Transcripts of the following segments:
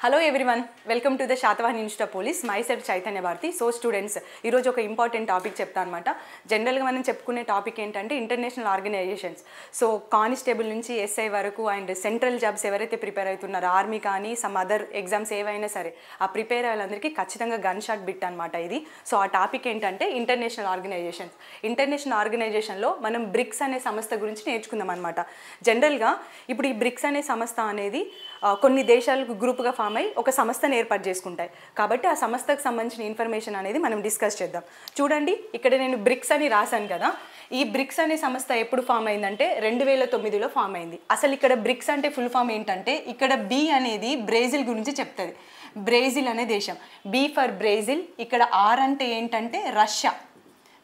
Hello everyone, welcome to the Shatavahini Institute of Police. Myself Chaitanya Bharati. So students, ఈ రోజు ఒక important topic చెప్తాను అన్నమాట. General గా మనం చెప్పుకునే టాపిక్ ఏంటంటే ఇంటర్నేషనల్ ఆర్గనైజేషన్స్. సో కానిస్టేబుల్ నుంచి ఎస్ఐ వరకు అండ్ సెంట్రల్ జాబ్స్ ఎవరైతే ప్రిపేర్ అవుతున్నారో ఆర్మీ కానీ సమ్ అదర్ ఎగ్జామ్స్ ఏవైనా సరే ఆ ప్రిపేర్ అయ్యేందరికీ ఖచ్చితంగా గన్ షాట్ బిట్ అన్నమాట ఇది. సో ఆ టాపిక్ ఏంటంటే ఇంటర్నేషనల్ ఆర్గనైజేషన్స్. ఇంటర్నేషనల్ ఆర్గనైజేషన్లో మనం బ్రిక్స్ అనే సంస్థ గురించి నేర్చుకుందాం అన్నమాట. జనరల్గా ఇప్పుడు ఈ బ్రిక్స్ అనే సంస్థ అనేది కొన్ని దేశాలకు గ్రూప్గా ఫామ్ అయ్యి ఒక సంస్థను ఏర్పాటు చేసుకుంటాయి. కాబట్టి ఆ సంస్థకు సంబంధించిన ఇన్ఫర్మేషన్ అనేది మనం డిస్కస్ చేద్దాం. చూడండి, ఇక్కడ నేను బ్రిక్స్ అని రాశాను కదా. ఈ బ్రిక్స్ అనే సంస్థ ఎప్పుడు ఫామ్ అయిందంటే 2009లో ఫామ్ అయింది. అసలు ఇక్కడ బ్రిక్స్ అంటే ఫుల్ ఫామ్ ఏంటంటే, ఇక్కడ బి అనేది బ్రెజిల్ గురించి చెప్తుంది. బ్రెజిల్ అనే దేశం, బి ఫర్ బ్రెజిల్. ఇక్కడ ఆర్ అంటే ఏంటంటే రష్యా,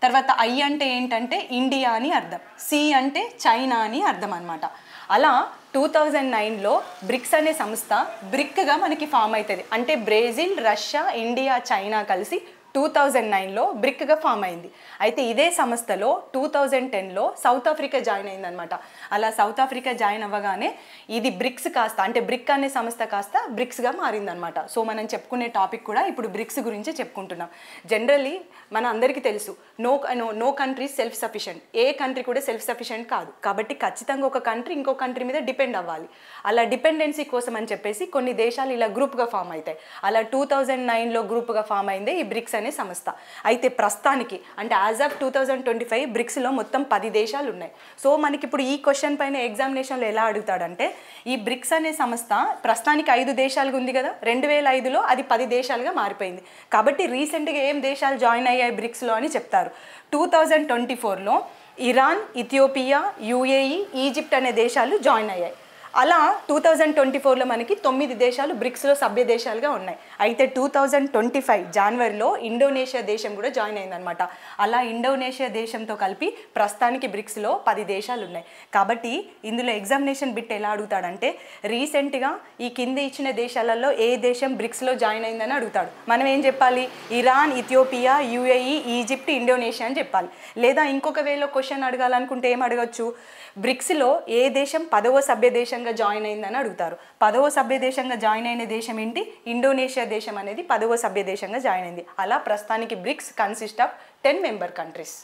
తర్వాత ఐ అంటే ఏంటంటే ఇండియా అని అర్థం, సి అంటే చైనా అని అర్థం అనమాట. అలా 2009లో బ్రిక్స్ అనే సంస్థ బ్రిక్గా మనకి ఫామ్ అవుతుంది. అంటే బ్రెజిల్, రష్యా, ఇండియా, చైనా కలిసి 2009లో బ్రిక్గా ఫామ్ అయింది. అయితే ఇదే సంస్థలో 2010లో సౌత్ ఆఫ్రికా జాయిన్ అయిందనమాట. అలా సౌత్ ఆఫ్రికా జాయిన్ అవ్వగానే ఇది బ్రిక్స్ కాస్త, అంటే బ్రిక్ అనే సంస్థ కాస్త బ్రిక్స్గా మారిందనమాట. సో మనం చెప్పుకునే టాపిక్ కూడా ఇప్పుడు బ్రిక్స్ గురించి చెప్పుకుంటున్నాం. జనరల్లీ మన అందరికీ తెలుసు, నో కంట్రీ సెల్ఫ్ సఫిషియెంట్. ఏ కంట్రీ కూడా సెల్ఫ్ సఫిషియెంట్ కాదు. కాబట్టి ఖచ్చితంగా ఒక కంట్రీ ఇంకో కంట్రీ మీద డిపెండ్ అవ్వాలి. అలా డిపెండెన్సీ కోసం అని చెప్పేసి కొన్ని దేశాలు ఇలా గ్రూప్గా ఫామ్ అవుతాయి. అలా 2009లో గ్రూప్గా ఫామ్ అయిందే ఈ బ్రిక్స్ అనే సంస్థ. అయితే ప్రస్తుతానికి అంటే యాజ్ ఆఫ్ 2025 బ్రిక్స్లో మొత్తం 10 దేశాలు ఉన్నాయి. సో మనకి ఇప్పుడు ఈ క్వశ్చన్ పైన ఎగ్జామినేషన్లో ఎలా అడుగుతాడంటే, ఈ బ్రిక్స్ అనే సంస్థ ప్రస్తుతానికి 5 దేశాలుగా ఉంది కదా, 2005లో అది 10 దేశాలుగా మారిపోయింది. కాబట్టి రీసెంట్గా ఏం దేశాలు జాయిన్ అయ్యాయి బ్రిక్స్లో అని చెప్తారు. 2024లో ఇరాన్, ఇథియోపియా, యుఏఈ, ఈజిప్ట్ అనే దేశాలు జాయిన్ అయ్యాయి. అలా 2024లో మనకి 9 దేశాలు బ్రిక్స్లో సభ్య దేశాలుగా ఉన్నాయి. అయితే 2025 జనవరిలో ఇండోనేషియా దేశం కూడా జాయిన్ అయిందనమాట. అలా ఇండోనేషియా దేశంతో కలిపి ప్రస్తుతానికి బ్రిక్స్లో 10 దేశాలు ఉన్నాయి. కాబట్టి ఇందులో ఎగ్జామినేషన్ బిట్ ఎలా అడుగుతాడంటే, రీసెంట్గా ఈ కింద ఇచ్చిన దేశాలలో ఏ దేశం బ్రిక్స్లో జాయిన్ అయిందని అడుగుతాడు. మనం ఏం చెప్పాలి? Iran, Ethiopia, UAE, Egypt, Indonesia అని చెప్పాలి. లేదా ఇంకొక వేలో క్వశ్చన్ అడగాలనుకుంటే ఏం అడగచ్చు? బ్రిక్స్లో ఏ దేశం 10వ సభ్య దేశంగా జాయిన్ అయిందని అడుగుతారు. 10వ సభ్య దేశంగా జాయిన్ అయిన దేశం ఏంటి? ఇండోనేషియా దేశం అనేది 10వ సభ్య దేశంగా జాయిన్ అయింది. అలా ప్రస్తుతానికి BRICS consist of 10 member countries.